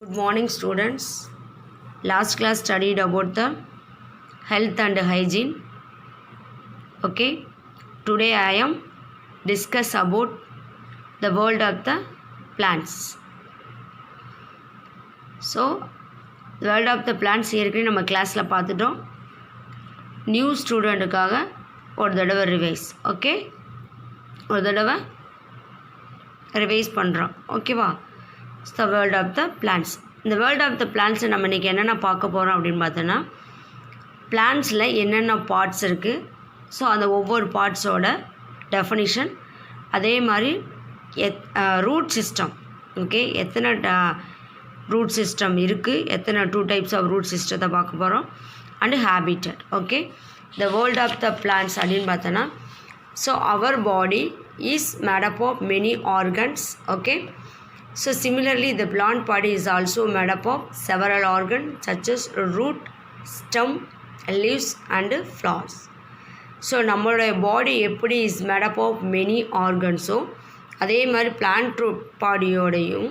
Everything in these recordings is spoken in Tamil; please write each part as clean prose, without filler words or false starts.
Good morning, students. Last class studied about the health and hygiene. Okay, today I am discuss about the world of the plants. So the world of the plants ஏற்கனவே நம்ம கிளாஸில் பார்த்துட்டோம். நியூ ஸ்டூடெண்ட்டுக்காக ஒரு தடவை ரிவைஸ். ஓகே, ஒரு தடவை ரிவைஸ் பண்ணுறோம். ஓகேவா? The world of the plants. இந்த வேர்ல்ட் ஆஃப் த பிளான்ட்ஸை நம்ம இன்றைக்கி என்னென்ன பார்க்க போகிறோம் அப்படின்னு பார்த்தோன்னா, பிளான்ட்ஸில் என்னென்ன பார்ட்ஸ் இருக்குது, ஸோ அந்த ஒவ்வொரு பார்ட்ஸோட டெஃபனிஷன், அதே மாதிரி ரூட் சிஸ்டம். ஓகே, எத்தனை ரூட் சிஸ்டம் இருக்குது, எத்தனை 2 types ஆஃப் ரூட் சிஸ்டத்தை பார்க்க போகிறோம், and habitat. Okay, the world of the plants அப்படின்னு பார்த்தோன்னா, so our body is made up of many organs. Okay, so similarly the plant body is also made up of several organs such as root, stem, leaves and flowers. so நம்மளுடைய பாடி எப்படி is made up of many ஆர்கன்ஸோ, அதே மாதிரி பிளான்ட் பாடியோடையும்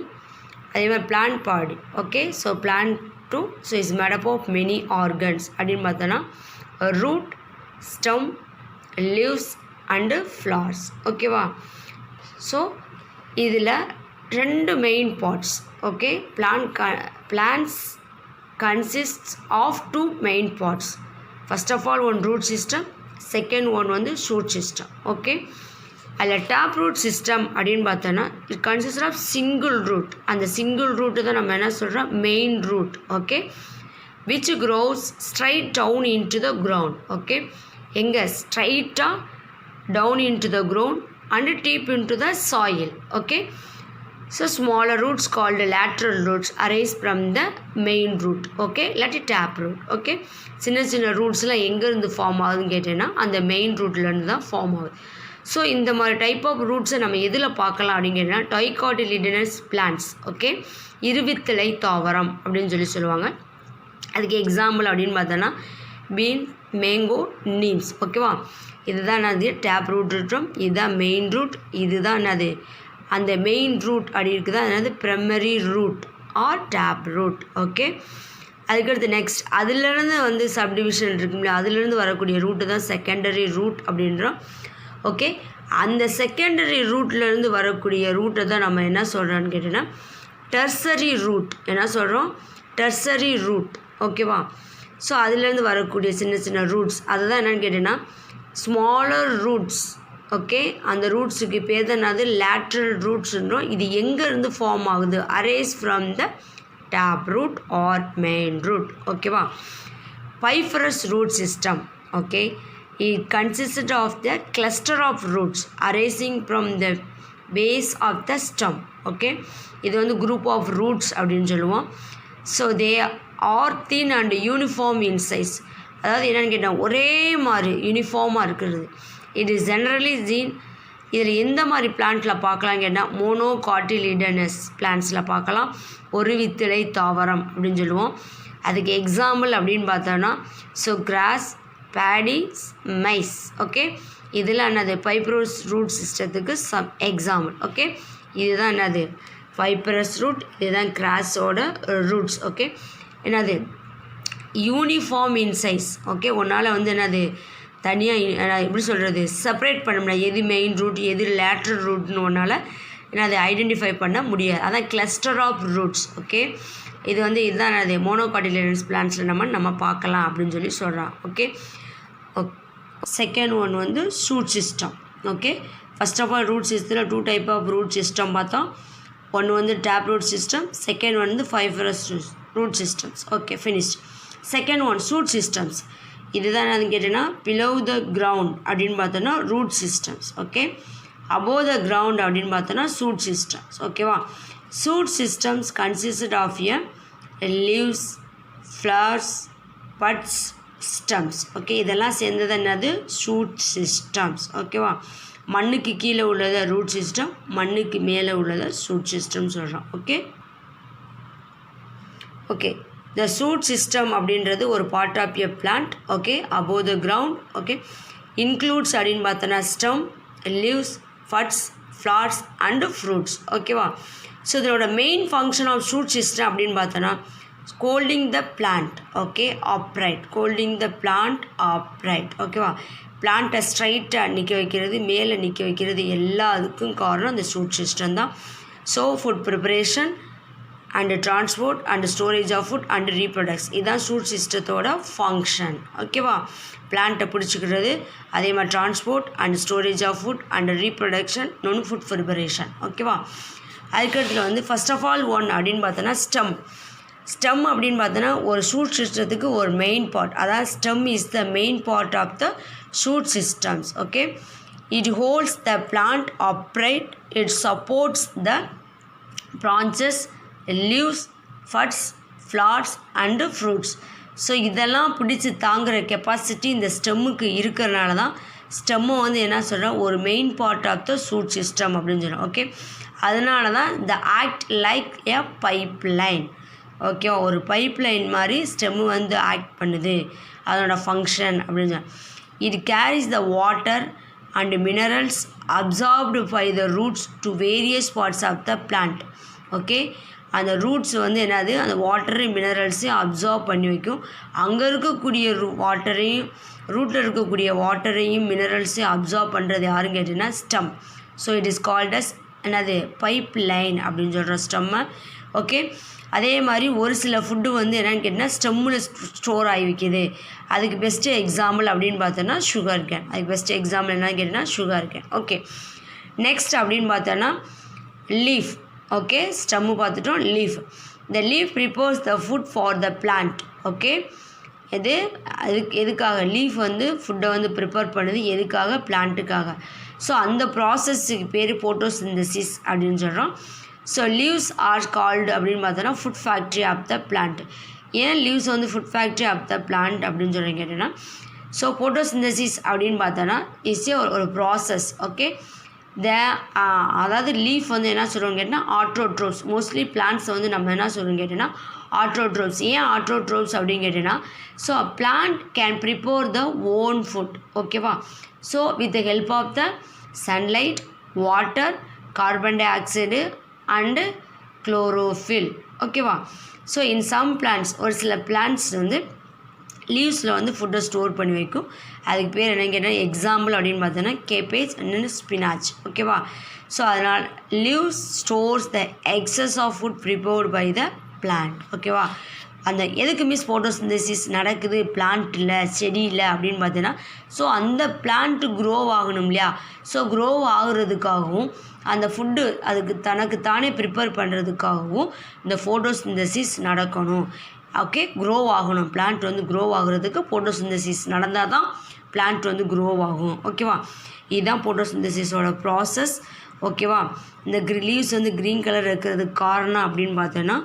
அதே மாதிரி plant body. Okay, so plant too so is made up of many organs அப்படின்னு பார்த்தோன்னா root, stem, leaves and flowers. ஓகேவா? ஸோ இதில் 2 main parts. Okay, plants consists of 2 main parts. first of all one root system, second one வந்து shoot system. ஓகே, அதில் டாப் ரூட் சிஸ்டம் அப்படின்னு பார்த்தோன்னா it consist of single root. அந்த சிங்கிள் ரூட்டு தான் நம்ம என்ன சொல்கிறோம், main root. Okay, which grows straight down into the ground. Okay, எங்கே ஸ்ட்ரைட்டாக down into the ground and deep into the soil. Okay, so smaller roots called lateral roots arise from the main root. okay, இல்லாட்டி tap root. okay, சின்ன சின்ன ரூட்ஸ்லாம் எங்கேருந்து ஃபார்ம் ஆகுதுன்னு கேட்டேன்னா அந்த மெயின் ரூட்லேருந்து தான் ஃபார்ம் ஆகுது. ஸோ இந்த மாதிரி டைப் ஆஃப் ரூட்ஸை நம்ம எதில் பார்க்கலாம் அப்படின்னு கேட்டால் டைகாட்டிலிடனஸ் பிளான்ட்ஸ். ஓகே, இருவித்திலை தாவரம் அப்படின்னு சொல்லுவாங்க. அதுக்கு எக்ஸாம்பிள் அப்படின்னு பார்த்தோன்னா பீன், மேங்கோ, நீம்ஸ். ஓகேவா? இதுதான் என்னது டேப் ரூட் இருக்கும், இதுதான் மெயின் ரூட், இதுதான் என்னது அந்த மெயின் ரூட் அப்படி இருக்குதா அதாவது primary root or tap root. Okay, அதுக்கடுத்து நெக்ஸ்ட் அதுலேருந்து வந்து சப்டிவிஷன் இருக்குங்களா, அதுலேருந்து வரக்கூடிய ரூட்டு தான் செகண்டரி ரூட் அப்படின்றோம். ஓகே, அந்த செகண்டரி ரூட்லேருந்து வரக்கூடிய ரூட்டை தான் நம்ம என்ன சொல்கிறோன்னு கேட்டோன்னா டெர்சரி ரூட். என்ன சொல்கிறோம், டெர்சரி ரூட். ஓகேவா? ஸோ அதுலேருந்து வரக்கூடிய சின்ன சின்ன ரூட்ஸ் அதை தான் என்னென்னு கேட்டேன்னா ஸ்மாலர் ரூட்ஸ். ஓகே, அந்த ரூட்ஸுக்கு பேர் தான் அது லேட்ரல் ரூட்ஸ்ன்றோம். இது எங்கேருந்து ஃபார்ம் ஆகுது, arises from the tap root or main root. ஓகேவா? Fibrous root system. Okay, it consist of the cluster of roots arising from the base of the stem. Okay, இது வந்து குரூப் ஆஃப் ரூட்ஸ் அப்படின்னு சொல்லுவோம். So they are thin and uniform in size. அதாவது என்னென்னு கேட்டால் ஒரே மாதிரி யூனிஃபார்மாக இருக்கிறது. It is generally gene. இதில் எந்த மாதிரி பிளான்ட்டில் பார்க்கலாம் கேட்டால் மோனோகாட்டிலிடனஸ் பிளான்ட்ஸில் பார்க்கலாம், ஒரு வித்திலை தாவரம் அப்படின்னு சொல்லுவோம். அதுக்கு எக்ஸாம்பிள் அப்படின்னு பார்த்தோன்னா so grass, paddy, maize. Okay, இதில் என்னது பைப்ரஸ் ரூட் சிஸ்டத்துக்கு சம் எக்ஸாம்பிள். ஓகே, இதுதான் என்னது பைப்ரஸ் ரூட், இதுதான் கிராஸோட ரூட்ஸ். ஓகே, என்னது யூனிஃபார்ம் இன் சைஸ். ஓகே, ஒன்றால் வந்து என்னது தனியாக எப்படி சொல்கிறது செப்பரேட் பண்ண முடியாது, எது மெயின் ரூட் எது லேட்ரல் ரூட்னு ஒன்றால் என்ன அதை ஐடென்டிஃபை பண்ண முடியாது. அதான் கிளஸ்டர் ஆஃப் ரூட்ஸ். ஓகே, இது வந்து இதுதான் அது மோனோகாட்டிலிடனஸ் பிளான்ட்ஸில் நம்ம பார்க்கலாம் அப்படின்னு சொல்கிறான். ஓகே, செகண்ட் ஒன் வந்து shoot system. Okay, first of all root சிஸ்டத்தில் 2 type ஆஃப் ரூட் சிஸ்டம் பார்த்தோம். ஒன்று வந்து tap root system, second one வந்து fibrous root systems. Okay, finished. Second one shoot systems. இதுதான் என்னன்னு கேட்டீங்கன்னா பிலோ த கிரவுண்ட் அப்படின்னு பார்த்தோன்னா root systems. Okay, above the ground அப்படின்னு பார்த்தோன்னா ஷூட் சிஸ்டம்ஸ். ஓகேவா? Shoot systems consist of a leaves, flowers, buds, stems. Okay, இதெல்லாம் சேர்ந்தது என்னது ஷூட் சிஸ்டம்ஸ். ஓகேவா? மண்ணுக்கு கீழே உள்ளதை ரூட் சிஸ்டம், மண்ணுக்கு மேலே உள்ளதை ஷூட் சிஸ்டம் சொல்கிறோம். Okay, okay, the shoot system அப்படின்றது ஒரு part of a plant. Okay, above the ground. Okay, includes அப்படின்னு பார்த்தோன்னா stem, leaves, buds, flowers and fruits. ஓகேவா? ஸோ இதோட main function of shoot system அப்படின்னு பார்த்தோன்னா holding the plant, okay, upright, holding the plant upright. ஓகேவா? பிளான்ட்டை ஸ்ட்ரைட்டாக நிற்க வைக்கிறது, மேலே நிற்க வைக்கிறது, எல்லாத்துக்கும் காரணம் அந்த ஷூட் சிஸ்டம் தான். So food preparation and transport and storage of food and reproducts, இதுதான் ஷூட் சிஸ்டத்தோட ஃபங்க்ஷன். ஓகேவா? பிளான்ட்டை பிடிச்சிக்கிறது, அதே மாதிரி transport and storage of food and reproduction, இன்னொன்று ஃபுட் ப்ரிப்பரேஷன். ஓகேவா? அதுக்கடுத்துல வந்து ஃபர்ஸ்ட் ஆஃப் ஆல் ஒன் அப்படின்னு பார்த்தோன்னா ஸ்டெம். ஸ்டெம் அப்படின்னு பார்த்தோன்னா ஒரு ஷூட் சிஸ்டத்துக்கு ஒரு மெயின் பார்ட், அதாவது stem is the main part of the shoot systems. Okay, it holds the plant upright, it supports the branches, leaves, buds, flowers and fruits. So இதெல்லாம் பிடிச்சி தாங்குகிற கெப்பாசிட்டி இந்த ஸ்டெம்முக்கு இருக்கிறனால தான் ஸ்டெம்மை வந்து என்ன சொல்கிறோம், ஒரு main part of the shoot system அப்படின்னு சொல்கிறோம். ஓகே, அதனால தான் they act like a pipeline. Okay, ஒரு பைப் லைன் மாதிரி ஸ்டெம்மு வந்து ஆக்ட் பண்ணுது, அதோட ஃபங்க்ஷன் அப்படின்னு சொல்கிறோம். It carries the water and minerals absorbed by the roots to various parts of the plant. Okay, அந்த ரூட்ஸ் வந்து என்னது, அந்த வாட்டரையும் மினரல்ஸையும் அப்சார்ப் பண்ணி வைக்கும். அங்கே இருக்கக்கூடிய வாட்டரையும், ரூட்டில் இருக்கக்கூடிய வாட்டரையும் மினரல்ஸையும் அப்சார்ப் பண்ணுறது யாருன்னு கேட்டிங்கன்னா stem. So it is called as என்னது, பைப் லைன் அப்படின்னு சொல்கிற ஸ்டெம்மை. ஓகே, அதே மாதிரி ஒரு சில ஃபுட்டு வந்து என்னென்னு கேட்டிங்கன்னா ஸ்டெம்மில் ஸ்டோர் ஆகி வைக்கிது. அதுக்கு பெஸ்ட்டு எக்ஸாம்பிள் அப்படின்னு பார்த்தோன்னா சுகர் கேன். அதுக்கு பெஸ்ட்டு எக்ஸாம்பிள் என்னென்னு கேட்டிங்கன்னா சுகர் கேன். ஓகே, நெக்ஸ்ட் அப்படின்னு பார்த்தோன்னா லீஃப். ஓகே, ஸ்டெம்மு பார்த்துட்டோம். Leaf, the leaf prepares the food for the plant. Okay, எதுக்காக லீஃப் வந்து ஃபுட்டை வந்து ப்ரிப்பேர் பண்ணுது, எதுக்காக, பிளான்ட்டுக்காக. ஸோ அந்த ப்ராசஸுக்கு பேர் போட்டோசிந்தசிஸ் அப்படின்னு சொல்கிறோம். ஸோ லீவ்ஸ் ஆர் கால்டு அப்படின்னு பார்த்தோன்னா food factory of the plant. ஏன் லீவ்ஸ் வந்து food factory of the plant அப்படின்னு சொல்கிறீங்க கேட்டீங்கன்னா, ஸோ போட்டோசிந்தசிஸ் அப்படின்னு பார்த்தோன்னா இஸ் ஒரு ப்ராசஸ். ஓகே, அதாவது லீஃப் வந்து என்ன சொல்கிறோம் கேட்டிங்கன்னா ஆட்ரோட்ரோப்ஸ். மோஸ்ட்லி பிளான்ட்ஸை வந்து நம்ம என்ன சொல்கிறோம் கேட்டிங்கன்னா ஆட்ரோட்ரோப்ஸ். ஏன் ஆட்ரோட்ரோப்ஸ் அப்படின்னு கேட்டிங்கன்னா, so plant can prepare the own food. ஓகேவா? So with the help of the sunlight, water, carbon dioxide and chlorophyll. ஓகேவா? ஸோ இன் சம் பிளான்ட்ஸ், ஒரு சில பிளான்ட்ஸ் வந்து லீவ்ஸில் வந்து ஃபுட்டை ஸ்டோர் பண்ணி வைக்கும். அதுக்கு பேர் என்னன்னு கேட்டால் எக்ஸாம்பிள் அப்படின்னு பார்த்தோன்னா கேபேஜ் அண்ட் ஸ்பினாச். ஓகேவா? ஸோ அதனால் leaves stores the excess of food prepared by the plant. ஓகேவா? அந்த எதுக்கு மிஸ் ஃபோட்டோசிந்தசிஸ் நடக்குது பிளான்ட்டில், செடியில் அப்படின்னு பார்த்தீங்கன்னா, ஸோ அந்த பிளான்ட்டு க்ரோ ஆகணும் இல்லையா? ஸோ க்ரோ ஆகுறதுக்காகவும் அந்த ஃபுட்டு அதுக்கு தனக்கு தானே ப்ரிப்பேர் பண்ணுறதுக்காகவும் இந்த ஃபோட்டோசிந்தசிஸ் நடக்கணும். ஓகே, க்ரோ ஆகணும். பிளான்ட் வந்து க்ரோ ஆகுறதுக்கு ஃபோட்டோசிந்தசிஸ் நடந்தால் தான் பிளான்ட் வந்து க்ரோ ஆகும். ஓகேவா? இதுதான் ஃபோட்டோசிந்தசிஸோட ப்ராசஸ். ஓகேவா? இந்த லீவ்ஸ் வந்து க்ரீன் கலர் இருக்கிறதுக்கு காரணம் அப்படின்னு பார்த்தோன்னா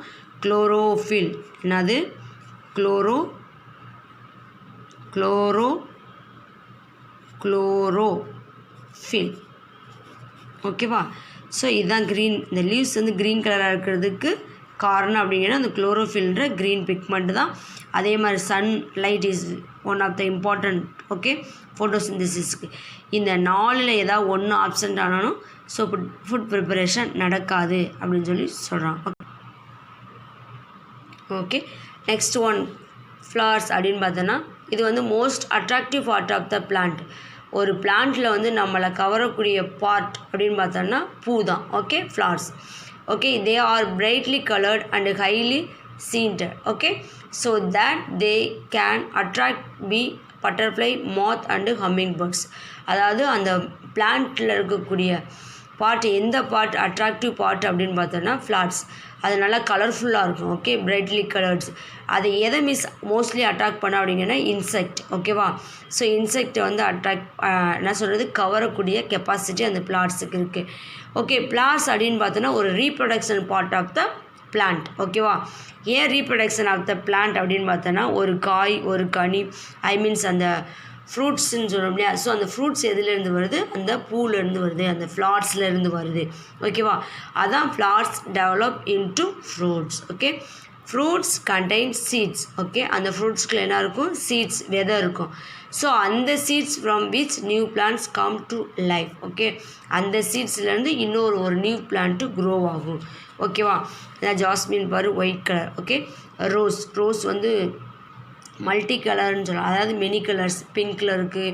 குளோரோஃபில். என்னது? குளோரோஃபில். ஓகேவா? ஸோ இதுதான் க்ரீன், இந்த லீவ்ஸ் வந்து க்ரீன் கலராக இருக்கிறதுக்கு காரணம் அப்படிங்கன்னா அந்த குளோரோஃபில்ன்ற க்ரீன் பிக்மெண்ட் தான். அதே மாதிரி sunlight is one of the important. Okay, ஃபோட்டோசிந்தசிஸ்க்கு இந்த 4ல் ஏதாவது ஒன்று ஆப்சண்ட் ஆனாலும் ஸோ ஃபுட் ப்ரிப்பரேஷன் நடக்காது அப்படின்னு சொல்லி சொல்கிறான். ஓகே, நெக்ஸ்ட் ஒன் ஃப்ளவர்ஸ் அப்படின்னு பார்த்தோன்னா இது வந்து most attractive part of the plant. ஒரு பிளான்ட்டில் வந்து நம்மளை கவரக்கூடிய பார்ட் அப்படின்னு பார்த்தோன்னா பூ தான். Okay, flowers. Okay, they are brightly colored and highly scented. Okay, so that they can attract bee, butterfly, moth and hummingbirds. அதாவது அந்த பிளான்ட்டில் இருக்கக்கூடிய பார்ட், எந்த பார்ட் அட்ராக்டிவ் பார்ட் அப்படின்னு பார்த்தோன்னா ஃப்ளார்ஸ். அது நல்லா கலர்ஃபுல்லாக இருக்கும். Okay, brightly colours. அதை எதை மோஸ்ட்லி அட்ராக்ட் பண்ண அப்படிங்கன்னா இன்செக்ட். ஓகேவா? ஸோ இன்செக்டை வந்து என்ன சொல்கிறது, கவரக்கூடிய கெப்பாசிட்டி அந்த பிளான்ட்ஸுக்கு இருக்குது. ஓகே, பிளான்ட்ஸ் அப்படின்னு பார்த்தோன்னா ஒரு reproduction part of the plant. ஓகேவா? ஏன் ரீப்ரொடக்ஷன் ஆஃப் த பிளான்ட் அப்படின்னு பார்த்தோன்னா ஒரு காய், ஒரு கனி, மீன்ஸ் அந்த ஃப்ரூட்ஸ்ன்னு சொல்கிறோம் இல்லையா? ஸோ அந்த ஃப்ரூட்ஸ் எதுலேருந்து வருது, அந்த பூலேருந்து வருது, அந்த ஃப்ளார்ஸ்லேருந்து வருது. ஓகேவா? அதான் flowers develop into fruits. Okay, fruits contain seeds. Okay, அந்த ஃப்ரூட்ஸ்க்குள்ள என்ன இருக்கும்? சீட்ஸ், விதை இருக்கும். ஸோ அந்த seeds from which new plants come to life. Okay, அந்த சீட்ஸ்லேருந்து ஒரு நியூ பிளான்ட்டு க்ரோ ஆகும். ஓகேவா? இதான் ஜாஸ்மின் பாரு ஒயிட் கலர். ஓகே, ரோஸ் வந்து மல்டி கலர்னு சொல்லலாம், அதாவது மெனி கலர்ஸ். பிங்க்கில் இருக்குது,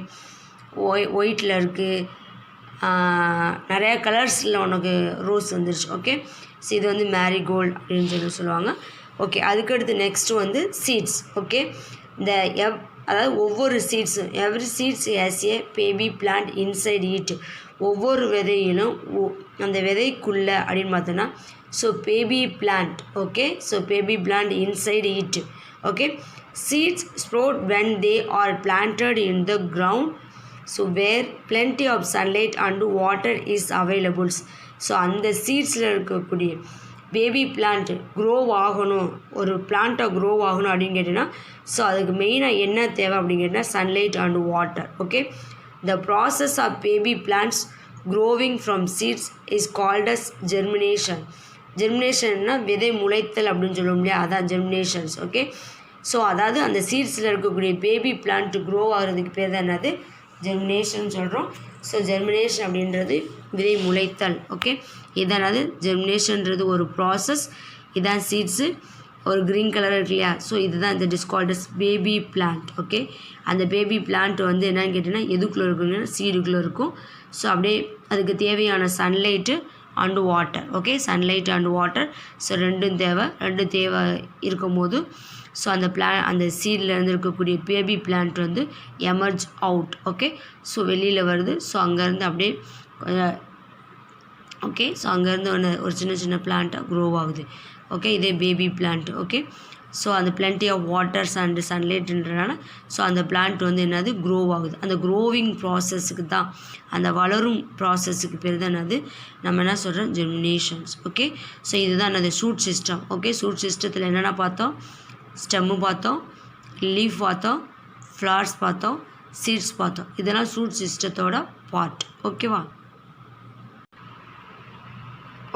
ஒயிட்டில் இருக்குது, நிறையா கலர்ஸில் உனக்கு ரோஸ் வந்துருச்சு. ஓகே, ஸோ இது வந்து மேரிகோல்டு அப்படின்னு சொல்லுவாங்க. ஓகே, அதுக்கடுத்து நெக்ஸ்ட்டு வந்து சீட்ஸ். ஓகே, இந்த அதாவது ஒவ்வொரு சீட்ஸும், every seeds has a baby plant inside it. ஒவ்வொரு விதையிலும் அந்த விதைக்குள்ளே அப்படின்னு பார்த்தோன்னா so baby plant. Okay, so baby plant inside it. Okay, seeds sprout when they are planted in the ground, so where plenty of sunlight and water is available. So அந்த சீட்ஸில் இருக்கக்கூடிய பேபி பிளான்ட் க்ரோ ஆகணும், ஒரு பிளான்ட்டை க்ரோ ஆகணும் அப்படின்னு கேட்டிங்கன்னா ஸோ அதுக்கு மெயினாக என்ன தேவை அப்படின்னு கேட்டிங்கன்னா sunlight and water. Okay, the process of baby plants growing from seeds is called as germination. ஜெர்மினேஷன்னா விதை முளைத்தல் அப்படின்னு சொல்லுவோம் இல்லையா, அதான் ஜெர்மினேஷன்ஸ். ஓகே, ஸோ அதாவது அந்த சீட்ஸில் இருக்கக்கூடிய பேபி பிளான்ட் க்ரோ ஆகிறதுக்கு பேர் தான் என்னது? ஜெர்மினேஷன் சொல்கிறோம். ஸோ ஜெர்மினேஷன் அப்படின்றது விதை முளைத்தல். ஓகே, இதனாவது ஜெர்மினேஷன்றது ஒரு ப்ராசஸ். இதான் சீட்ஸு, ஒரு க்ரீன் கலர் இருக்கு இல்லையா, ஸோ இதுதான் இந்த டிஸ்கால்டஸ் பேபி பிளான்ட். ஓகே, அந்த பேபி பிளான்ட் வந்து என்னன்னு கேட்டிங்கன்னா எதுக்குள்ளே இருக்குங்கன்னா சீடுக்குள்ளே இருக்கும். ஸோ அப்படியே அதுக்கு தேவையான sunlight and water. Okay, sunlight and water, so ரெண்டும் தேவை இருக்கும் போது ஸோ அந்த சீட்லேருந்து இருக்கக்கூடிய பேபி பிளான்ட் வந்து எமர்ஜ் அவுட். ஓகே, ஸோ வெளியில் வருது. ஸோ அங்கேருந்து அப்படியே ஓகே, ஸோ அங்கேருந்து ஒரு சின்ன பிளான்ட்டாக க்ரோ ஆகுது. ஓகே, இதே பேபி பிளான்ட். ஓகே, ஸோ அந்த பிளென்டி ஆஃப் வாட்டர்ஸ் அண்ட் சன்லைட்ன்றனால ஸோ அந்த பிளான்ட் வந்து என்னது க்ரோ ஆகுது. அந்த க்ரோவிங் ப்ராசஸுக்கு தான், அந்த வளரும் ப்ராசஸுக்கு பேர் தான் என்னது நம்ம என்ன சொல்கிறோம்? ஜெர்மினேஷன்ஸ். ஓகே, ஸோ இதுதான் என்னது ஷூட் சிஸ்டம். ஓகே, ஷூட் சிஸ்டத்தில் என்னென்ன பார்த்தோம்? ஸ்டெம்மு பார்த்தோம், லீஃப் பார்த்தோம், ஃப்ளவர்ஸ் பார்த்தோம், சீட்ஸ் பார்த்தோம். இதெல்லாம் ஷூட் சிஸ்டத்தோட பார்ட். ஓகேவா?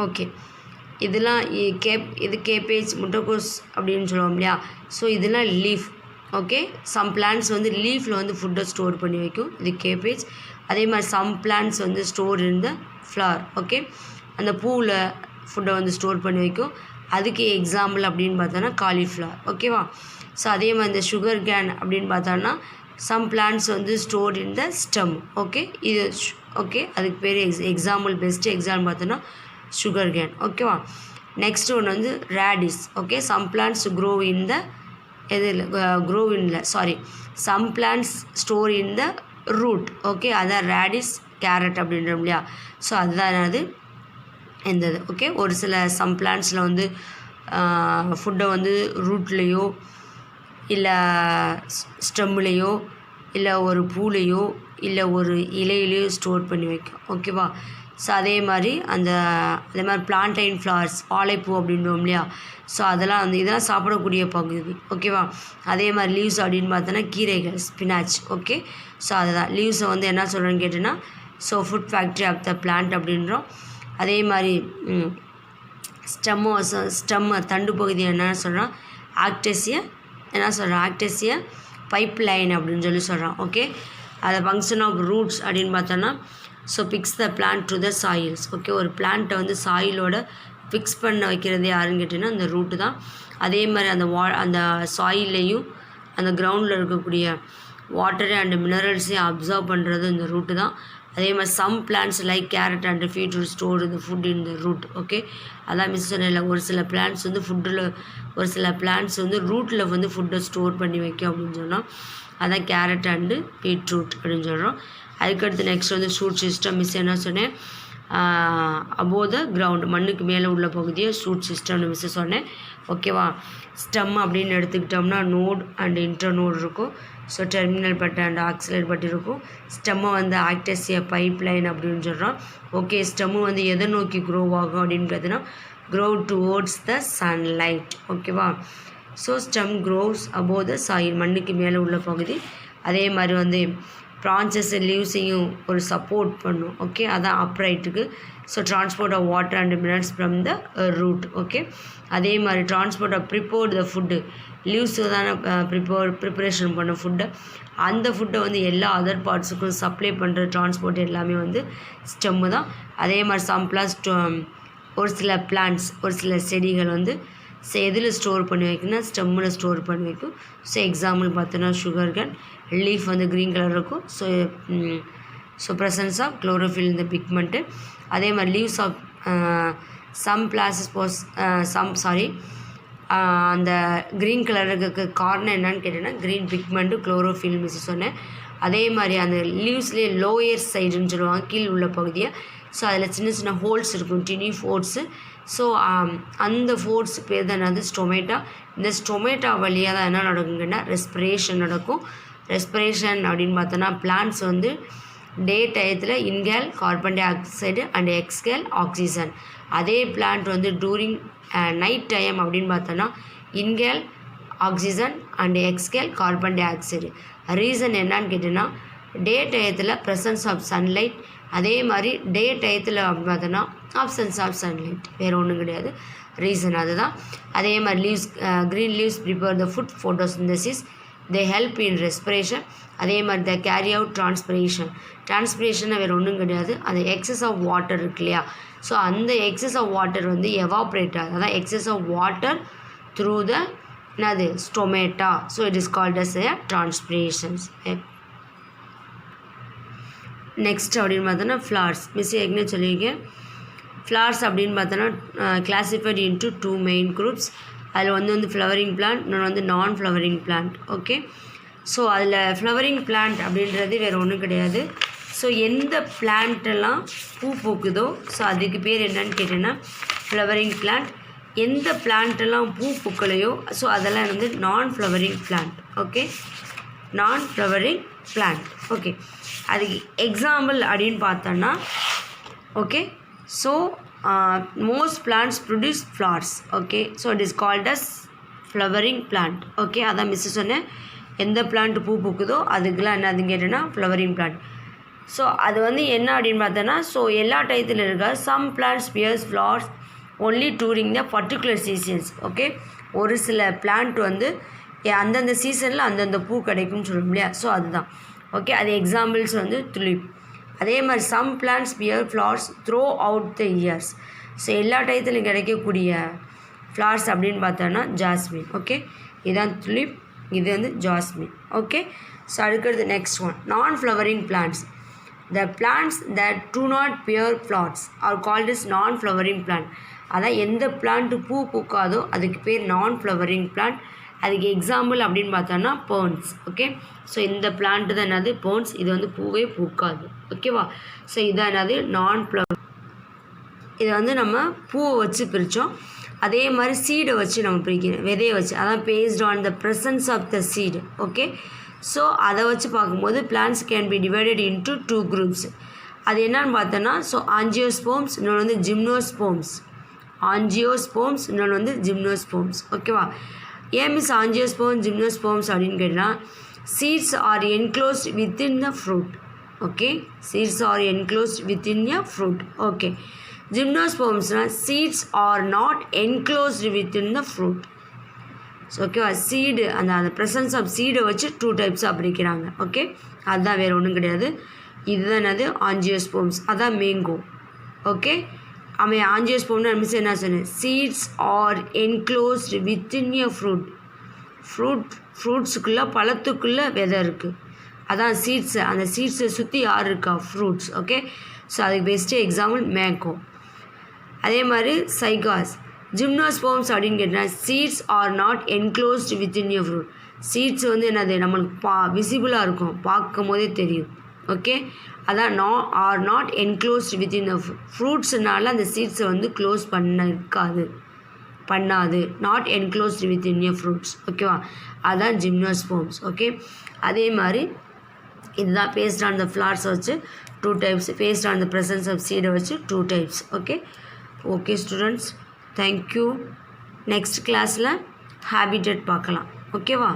ஓகே, இதெல்லாம் இது கேபேஜ், முட்டைக்கோஸ் அப்படின்னு சொல்லுவோம் இல்லையா, ஸோ இதெல்லாம் லீஃப். ஓகே, சம் பிளான்ட்ஸ் வந்து லீஃபில் வந்து ஃபுட்டை ஸ்டோர் பண்ணி வைக்கும், இது கேபேஜ். அதே மாதிரி சம் பிளான்ட்ஸ் வந்து ஸ்டோர் இந்த ஃப்ளவர். ஓகே, அந்த பூவில் ஃபுட்டை வந்து ஸ்டோர் பண்ணி வைக்கும். அதுக்கு எக்ஸாம்பிள் அப்படின்னு பார்த்தோன்னா காலிஃப்ளவர். ஓகேவா? ஸோ அதே மாதிரி இந்த சுகர் கேன் அப்படின்னு பார்த்தோன்னா சம் பிளான்ட்ஸ் வந்து store in the stem. Okay, இது ஓகே, அதுக்கு பேர் எக்ஸாம்பிள், பெஸ்ட் எக்ஸாம்பிள் பார்த்தோன்னா சுகர் கேன். ஓகேவா? நெக்ஸ்ட் ஒன்று வந்து radish. Okay, some plants some plants store in the root. Okay, அதான் ரேடிஸ், கேரட் அப்படின்றோம் இல்லையா, ஸோ அதுதான் அது இருந்தது. ஓகே, ஒரு சில சம் பிளான்ட்ஸில் வந்து ஃபுட்டை வந்து ரூட்லேயோ இல்லை ஸ்டெம்லேயோ இல்லை ஒரு பூலையோ இல்லை ஒரு இலையிலையோ ஸ்டோர் பண்ணி வைக்கும். ஓகேவா? ஸோ அதே மாதிரி பிளான்டைன் ஃப்ளவர்ஸ், வாழைப்பூ அப்படின்றோம் இல்லையா, ஸோ இதெல்லாம் சாப்பிடக்கூடிய பகுதி. ஓகேவா? அதே மாதிரி லீவ்ஸ் அப்படின்னு பார்த்தோன்னா கீரைகள், ஸ்பினாச். ஓகே, ஸோ அதுதான் லீவ்ஸை வந்து என்ன சொல்கிறேன்னு கேட்டோன்னா so food factory of the plant அப்படின்றோம். அதே மாதிரி ஸ்டெம்மு தண்டு பகுதி என்னென்னு சொல்கிறோம்? ஆக்டேசியா பைப் லைன் அப்படின்னு சொல்கிறான். ஓகே, அதை ஃபங்க்ஷன் ஆஃப் ரூட்ஸ் அப்படின்னு பார்த்தோன்னா so fix the plant to the soils. Okay, ஒரு பிளான்ட்டை வந்து சாயிலோட ஃபிக்ஸ் பண்ண வைக்கிறது யாருன்னு கேட்டிங்கன்னா அந்த ரூட்டு தான். அதே மாதிரி அந்த சாயில்லையும் அந்த கிரவுண்டில் இருக்கக்கூடிய வாட்டரு அண்ட் மினரல்ஸையும் அப்சர்வ் பண்ணுறது இந்த ரூட்டு தான். அதே மாதிரி some plants like carrot and beet to store இந்த food in the root. Okay, அதான் மிஸ் சொன்னேன்ல, ஒரு சில பிளான்ட்ஸ் வந்து ஒரு சில பிளான்ட்ஸ் வந்து ரூட்டில் வந்து ஃபுட்டை ஸ்டோர் பண்ணி வைக்கும் அப்படின்னு சொன்னோம். அதான் கேரட் அண்டு பீட்ரூட் அப்படின்னு சொல்கிறோம். அதுக்கடுத்து நெக்ஸ்ட் வந்து ஷூட் சிஸ்டம். மிஸ் என்ன சொன்னேன்? அபோவ் த கிரவுண்ட், மண்ணுக்கு மேலே உள்ள பகுதியை ஷூட் சிஸ்டம்னு மிஸ் சொன்னேன். ஓகேவா? ஸ்டெம் அப்படின்னு எடுத்துக்கிட்டோம்னா நோட் அண்ட் இன்டர் நோட் இருக்கும். ஸோ டெர்மினல் பட்டு அண்ட் ஆக்சிலேட் பட்டு இருக்கும். ஸ்டெம்மை வந்து ஆக்டேசியா பைப் லைன் அப்படின்னு சொல்கிறோம். ஓகே, ஸ்டெம்மு வந்து எதை நோக்கி க்ரோ ஆகும் அப்படின்னு பார்த்தீங்கன்னா க்ரோ டுவோர்ட்ஸ் த சன்லைட். ஓகேவா? So stem grows above the soil, மண்ணுக்கு மேலே உள்ள பகுதி. அதே மாதிரி வந்து branches leavesையும் ஒரு சப்போர்ட் பண்ணும். ஓகே, அதான் அப்ரைட்டுக்கு. So transport of water and minerals from the root. Okay, அதே மாதிரி transport of prepared the food, leaves தானே ப்ரிப்பரேஷன் பண்ண ஃபுட்டை, அந்த ஃபுட்டை வந்து எல்லா அதர் பார்ட்ஸுக்கும் சப்ளை பண்ணுற டிரான்ஸ்போர்ட் எல்லாமே வந்து ஸ்டெம்மு தான். அதே மாதிரி சம் ப்ளஸ் ஒரு சில பிளான்ட்ஸ், ஒரு சில செடிகள் வந்து எதில் ஸ்டோர் பண்ணி வைக்குன்னா ஸ்டெம்மில் ஸ்டோர் பண்ணி வைக்கும். ஸோ எக்ஸாம்பிள் பார்த்தோன்னா சுகர் கேன், லீஃப் வந்து க்ரீன் கலர் இருக்கும். ஸோ ப்ரெசன்ஸ் ஆஃப் குளோரோஃபில் இந்த பிக்மெண்ட்டு. அதே மாதிரி லீவ்ஸ் ஆஃப் சம் பிளாசஸ் அந்த க்ரீன் கலருக்கு காரணம் என்னன்னு கேட்டேன்னா க்ரீன் பிக்மெண்ட்டு குளோரோஃபில் மிஸ் சொன்னேன். அதே மாதிரி அந்த லீவ்ஸ்லேயே லோயர் சைடுன்னு சொல்லுவாங்க, கீழ் உள்ள பகுதியை. ஸோ அதில் சின்ன சின்ன ஹோல்ஸ் இருக்கும், டினி ஃபோர்ட்ஸு. ஸோ அந்த ஃபோர்ட்ஸ் பேர் தான் என்னது ஸ்டொமேட்டா. இந்த ஸ்டொமேட்டா வழியாக தான் என்ன நடக்குங்கன்னா ரெஸ்பிரேஷன் நடக்கும். ரெஸ்பிரேஷன் அப்படின்னு பார்த்தோன்னா பிளான்ட்ஸ் வந்து டே டயத்தில் inhale carbon dioxide and exhale oxygen. அதே பிளான்ட் வந்து டூரிங் நைட் டைம் அப்படின்னு பார்த்தோன்னா inhale oxygen and exhale carbon dioxide. Reason என்னான்னு கேட்டோன்னா டே டயத்தில் ப்ரெசன்ஸ் ஆஃப் சன்லைட், அதே மாதிரி டே டயத்தில் அப்படின்னு பார்த்தோன்னா ஆப்சன்ஸ் ஆஃப் சன்லைட், வேறு ஒன்றும் கிடையாது. ரீசன் அதுதான். அதே மாதிரி leaves, green leaves prepare the food photosynthesis, they help in respiration. அதே மாதிரி த கேரி அவுட் டிரான்ஸ்பிரேஷன். டிரான்ஸ்பிரேஷனை வேறு ஒன்றும் கிடையாது, அந்த எக்ஸஸ் ஆஃப் வாட்டர் இருக்கு இல்லையா, ஸோ அந்த எக்ஸஸ் ஆஃப் வாட்டர் வந்து எவாப்ரேட் ஆகுது, அதான் excess of water through the என்னது stomata. So it is called as a transpirations. Next அப்படின்னு பார்த்தோன்னா ஃப்ளார்ஸ். மிஸ் ஏற்கனவே சொல்லியிருக்கேன். ஃப்ளார்ஸ் அப்படின்னு பார்த்தோன்னா கிளாசிஃபைட் இன்ட்டு 2 மெயின் குரூப்ஸ். அதில் வந்து ஃப்ளவரிங் பிளான்ட், இன்னொன்று வந்து நான் ஃப்ளவரிங் பிளான்ட். ஓகே, ஸோ அதில் ஃப்ளவரிங் பிளான்ட் அப்படின்றது வேறு ஒன்றும் கிடையாது. ஸோ எந்த பிளான்ட்டெல்லாம் பூ பூக்குதோ ஸோ அதுக்கு பேர் என்னன்னு கேட்டேன்னா ஃப்ளவரிங் பிளான்ட். எந்த பிளான்ட்டெல்லாம் பூ பூக்கலையோ ஸோ அதெல்லாம் வந்து நான் ஃப்ளவரிங் பிளான்ட். ஓகே, நான் ஃப்ளவரிங் பிளான்ட். ஓகே, அதுக்கு எக்ஸாம்பிள் அப்படின்னு பார்த்தோன்னா okay, so most plants produce flowers. Okay, so it is called as flowering plant. Okay, அதான் மிஸ் சொன்னேன், எந்த பிளான்ட் பூ பூக்குதோ அதுக்கெல்லாம் என்னதுன்னு கேட்டேன்னா ஃப்ளவரிங் பிளான்ட். ஸோ அது வந்து என்ன அப்படின்னு பார்த்தோன்னா ஸோ எல்லா டயத்தில் இருக்க some plants bears flowers only during the particular seasons. Okay, ஒரு சில பிளான்ட் வந்து அந்தந்த சீசனில் அந்தந்த பூ கிடைக்கும்னு சொல்லும் இல்லையா, ஸோ அதுதான். ஓகே, அது எக்ஸாம்பிள்ஸ் வந்து துலிப். அதே மாதிரி some plants bear flowers throughout the years. So எல்லா டயத்துலையும் கிடைக்கக்கூடிய ஃப்ளார்ஸ் அப்படின்னு பார்த்தோன்னா ஜாஸ்மின். ஓகே, இதுதான் துலிப், இது வந்து ஜாஸ்மின். ஓகே, ஸோ அடுக்கிறது next one non flowering plants. The plants that do not bear flowers are called as non-flowering plant. அதான் எந்த பிளான்ட்டு பூ பூக்காதோ அதுக்கு பேர் நான் ஃப்ளவரிங் பிளான்ட். அதுக்கு எக்ஸாம்பிள் அப்படின்னு பார்த்தோன்னா பேர்ன்ஸ். ஓகே, ஸோ இந்த பிளான்ட்டு தான் என்னது பேர்ன்ஸ், இது வந்து பூவே பூக்காது. ஓகேவா, ஸோ இதான் என்னது நான் ஃப்ளவர். இதை வந்து நம்ம பூவை வச்சு பிரித்தோம், அதே மாதிரி சீடை வச்சு நம்ம பிரிக்கிறோம், விதையை வச்சு, அதான் based on the presence of the seed. Okay, so அதை வச்சு பார்க்கும்போது plants can be divided into 2 groups. அது என்னன்னு பார்த்தோன்னா ஸோ ஆஞ்சியோஸ்போம்ஸ், இன்னொன்று வந்து ஜிம்னோஸ்போம்ஸ். ஆஞ்சியோஸ்போம்ஸ், இன்னொன்று வந்து ஜிம்னோஸ்போம்ஸ். ஓகேவா, ஏன் மிஸ் ஆஞ்சியோஸ்போம் ஜிம்னோஸ்போம்ஸ் அப்படின்னு கேட்டால் seeds are enclosed within the fruit. Okay, seeds are enclosed within a fruit. Okay, ஜிம்னோஸ்போம்ஸ்னால் seeds are not enclosed within the fruit. So ஓகேவா, சீடு அந்த ப்ரெசன்ஸ் ஆஃப் சீடை வச்சு 2 டைப்ஸாக பிரிக்கிறாங்க. ஓகே, அதுதான் வேறு ஒன்றும் கிடையாது. இதுதான் என்னது ஆஞ்சியோஸ்போம்ஸ், அதான் மேங்கோ. ஓகே, ஆஞ்சியோஸ்போம்னு மிஸ் என்ன சொன்னேன், seeds are enclosed within a fruit. ஃப்ரூட்ஸுக்குள்ளே பழத்துக்குள்ளே விதை இருக்குது, அதான் சீட்ஸு. அந்த சீட்ஸை சுற்றி யார் இருக்கா, ஃப்ரூட்ஸ். ஓகே, ஸோ அதுக்கு பெஸ்ட்டு எக்ஸாம்பிள் மேங்கோ. அதே மாதிரி சைகாஸ். ஜிம்னோஸ்போம்ஸ் அப்படின்னு கேட்டால் seeds are not enclosed within a fruit. Seeds வந்து என்னது நம்மளுக்கு விசிபிளாக இருக்கும், பார்க்கும் போதே தெரியும். ஓகே, அதான் are not enclosed within the ஃப்ரூட்ஸ்னால அந்த சீட்ஸை வந்து க்ளோஸ் பண்ணாது, not enclosed within a fruits. ஓகேவா, அதான் ஜிம்னோஸ்போம்ஸ். ஓகே, அதே மாதிரி இதுதான் பேஸ்ட் ஆன் த ஃப்ளார்ஸ் வச்சு 2 types, based on the presence of சீடை வச்சு 2 types. Okay, okay students, thank you. Next கிளாஸில் ஹேபிட்டட் பார்க்கலாம். ஓகேவா.